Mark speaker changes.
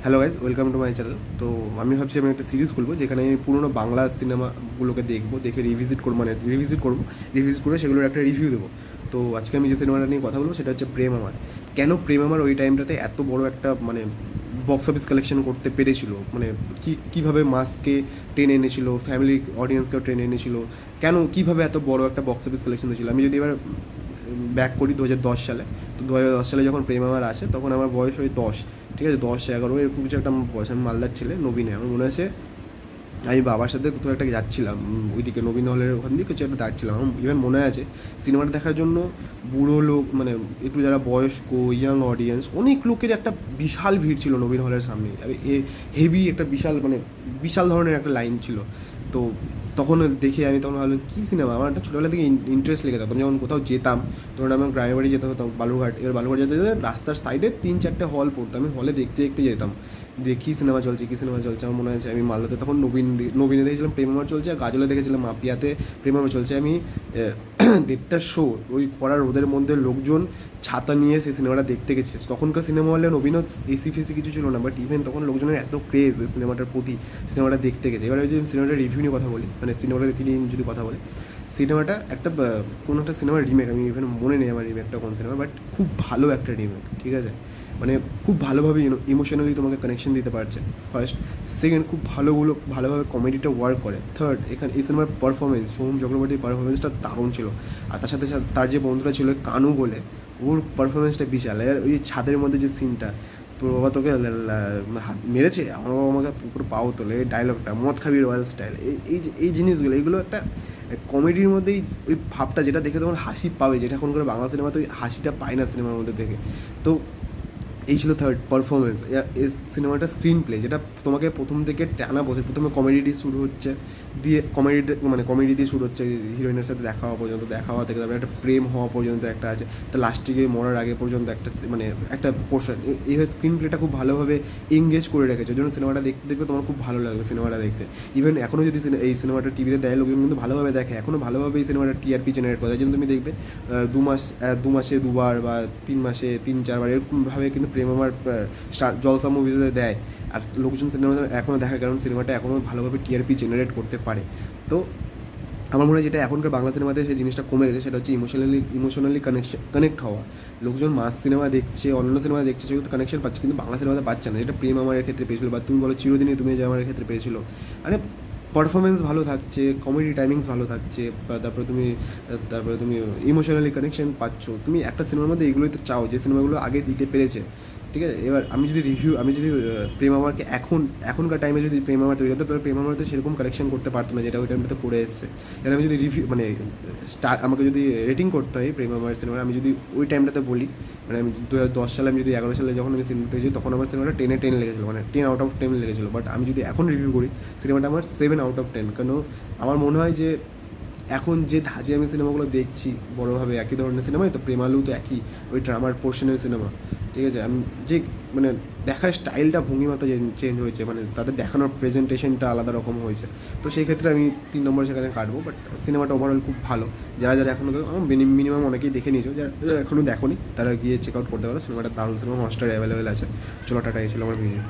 Speaker 1: Hello guys, welcome to my channel. তো আমি ভাবছি আমি একটা সিরিজ খুলবো যেখানে আমি পুরোনো বাংলা সিনেমাগুলোকে দেখবো, দেখে রিভিজিট করবো, মানে রিভিজিট করে সেগুলোর একটা রিভিউ দেবো। তো আজকে আমি যে সিনেমাটা নিয়ে কথা বলবো সেটা হচ্ছে প্রেম আমার। কেন প্রেম আমার ওই টাইমটাতে এত বড় একটা মানে বক্স অফিস কালেকশন করতে পেরেছিল, মানে কীভাবে মাসকে টেনে এনেছিল, ফ্যামিলি অডিয়েন্সকেও টেনে এনেছিল, কেন কীভাবে এত বড় একটা বক্স অফিস কালেকশন হয়েছিল। আমি যদি এবার ব্যাক করি 2010 সালে, তো 2010 সালে যখন প্রেম আমার আসে তখন আমার বয়স ওই 10, ঠিক আছে, 10-11 এরকম কিছু একটা আমার বয়স। আমি মালদার ছেলে, নবীনে। আমার মনে আছে আমি বাবার সাথে কোথাও একটা যাচ্ছিলাম, ওইদিকে নবীন হলের ওখান দিয়ে কিছু একটা যাচ্ছিলাম। আমার ইভেন মনে আছে সিনেমাটা দেখার জন্য বুড়ো লোক, মানে একটু যারা বয়স্ক, ইয়াং অডিয়েন্স, অনেক লোকের একটা বিশাল ভিড় ছিল নবীন হলের সামনে। হেভি একটা বিশাল ধরনের একটা লাইন ছিল। তো তখন দেখে আমি তখন ভাবলাম কী সিনেমা। আমার একটা ছোটোবেলা থেকে ইন্টারেস্ট লেগে থাকতাম, যখন কোথাও যেতাম, ধরুন আমার গ্রামের বাড়ি যেতে হতো বালুরঘাট। এবার বালুরঘাট যেতে যেতে রাস্তার সাইডে 3-4টে হল পড়তো, আমি হলে দেখতে দেখতে যেতাম যে কী সিনেমা চলছে। আমার মনে আছে আমি মালদাতে তখন নবীনে দেখেছিলাম প্রেম আমার চলছে, আর গাজলে দেখেছিলাম মাপিয়াতে প্রেম আমার চলছে। আমি 1:30টার শো, ওই খরা রোদের মধ্যে লোকজন ছাতা নিয়ে সেই সিনেমাটা দেখতে গেছে। তখনকার সিনেমা হলে নবীনও এসি ফেসি কিছু ছিল না, বাট ইভেন তখন লোকজনের এত ক্রেজ এই সিনেমাটার প্রতি, সিনেমাটা দেখতে গেছে। এবার যদি সিনেমাটার রিভিউ নিয়ে কথা বলি, মানে সিনেমাটার নিয়ে যদি কথা বলি, সিনেমাটা কোনো একটা সিনেমার রিমেক, আমি ইভেন মনে নেই আমার রিমেকটা কোন সিনেমা, বাট খুব ভালো একটা রিমেক, ঠিক আছে। মানে খুব ভালোভাবে ইমোশনালি তোমাকে কানেকশন দিতে পারছে, ফার্স্ট। সেকেন্ড, খুব ভালোভাবে কমেডিটা ওয়ার্ক করে। থার্ড, এখানে এই সিনেমার পারফরমেন্স, সোহম চক্রবর্তীর পারফরমেন্সটা দারুণ ছিল। আর তার সাথে তার যে বন্ধুরা ছিল কানু বলে, ওর পারফরমেন্সটা বিশাল। আর ওই ছাদের মধ্যে যে সিনটা, তোর বাবা তোকে হাত মেরেছে, আমার বাবা আমাকে পুকুর পাও তোলে, এই ডায়লগটা, মদ খাবি রয়্যাল স্টাইল, এই জিনিসগুলো, এগুলো একটা কমেডির মধ্যেই ওই ভাবটা, যেটা দেখে তখন হাসি পাবে, যেটা এখন করে বাংলা সিনেমাতে ওই হাসিটা পায় না সিনেমার মধ্যে দেখে। তো এই ছিল থার্ড, পারফরমেন্স। এই সিনেমাটা স্ক্রিন প্লে, যেটা তোমাকে প্রথম থেকে টানা বসে, প্রথমে কমেডি দিয়ে শুরু হচ্ছে, দিয়ে কমেডি দিয়ে শুরু হচ্ছে, হিরোইনের সাথে দেখা হওয়া থেকে তারপরে একটা প্রেম হওয়া পর্যন্ত একটা আছে, তো লাস্টে গিয়ে মরার আগে পর্যন্ত একটা পোর্শন। এইভাবে স্ক্রিন প্লেটা খুব ভালোভাবে এঙ্গেজ করে রেখেছে, ওই জন্য সিনেমাটা দেখতে তোমার খুব ভালো লাগবে সিনেমাটা দেখতে। ইভেন এখনও যদি এই সিনেমাটা টিভিতে দেয়, লোকজন কিন্তু ভালোভাবে দেখে, এখনও ভালোভাবে এই সিনেমাটা টিআরপি জেনারেট করে। তাই জন্য তুমি দেখবে 2 মাসে 2বার বা 3 মাসে 3-4বার এরকমভাবে কিন্তু প্রেম আমার জলসা মুভিজে দেয়। আর লোকজন সিনেমা এখনও দেখা, কারণ সিনেমাটা এখনও ভালোভাবে টিআরপি জেনারেট করতে পারে। তো আমার মনে হয় যেটা এখনকার বাংলা সিনেমাতে সেই জিনিসটা কমে গেছে, সেটা হচ্ছে ইমোশনালি কানেক্ট হওয়া। লোকজন মাস সিনেমা দেখছে, অন্য সিনেমা দেখছে, সেগুলো কানেকশন পাচ্ছে, কিন্তু বাংলা সিনেমাতে পাচ্ছে না, যেটা প্রেম আমার ক্ষেত্রে পেয়েছিল, বা তুমি বলো চিরদিনই তুমি যে আমার ক্ষেত্রে পেয়েছিল। মানে পারফরমেন্স ভালো থাকছে, কমেডি টাইমিংস ভালো থাকছে, বা তারপরে তুমি ইমোশনালি কানেকশন পাচ্ছ। তুমি একটা সিনেমার মধ্যে এগুলোই তো চাও, যে সিনেমাগুলো আগে দিতে পেরেছে, ঠিক আছে। এবার আমি যদি প্রেম আমারকে এখনকার টাইমে যদি প্রেম আমার তৈরি হতো, তাহলে প্রেম আমার তো সেরকম কালেকশন করতে পারতো না, যেটা ওই টাইমটাতে করে এসছে। এবার আমি যদি আমাকে যদি রেটিং করতে হয় প্রেম আমার সিনেমা, আমি যদি ওই টাইমটাতে বলি, মানে আমি 2010 সালে, আমি যদি 11 সালে যখন আমি সিনেমা দেখেছি, তখন আমার সিনেমাটা 10-10 লেগেছিলো, মানে 10/10 লেগেছিলো। বাট আমি যদি এখন রিভিউ করি, সিনেমাটা আমার 7/10। কেন আমার মনে হয় যে এখন যে ধাঁচে আমি সিনেমাগুলো দেখছি বড়োভাবে একই ধরনের সিনেমাই, তো প্রেমালু তো একই, ওই ড্রামার পোর্শনের সিনেমা, ঠিক আছে। আমি যে মানে দেখার স্টাইলটা, ভঙ্গিমাতা চেঞ্জ হয়েছে, মানে তাদের দেখানোর প্রেজেন্টেশনটা আলাদা রকম হয়েছে। তো সেই ক্ষেত্রে আমি 3 নম্বর সেখানে কাটবো। বাট সিনেমাটা ওভারঅল খুব ভালো। যারা এখনও আমার মিনিমাম অনেকেই দেখে নিয়েছো, যারা এখনও দেখোনি তারা গিয়ে চেক আউট করতে পারো। সিনেমাটা দারুণ সিনেমা, হটস্টারে অ্যাভেলেবেল আছে। চলো, টাটা, এই ছিল আমার ভিডিও।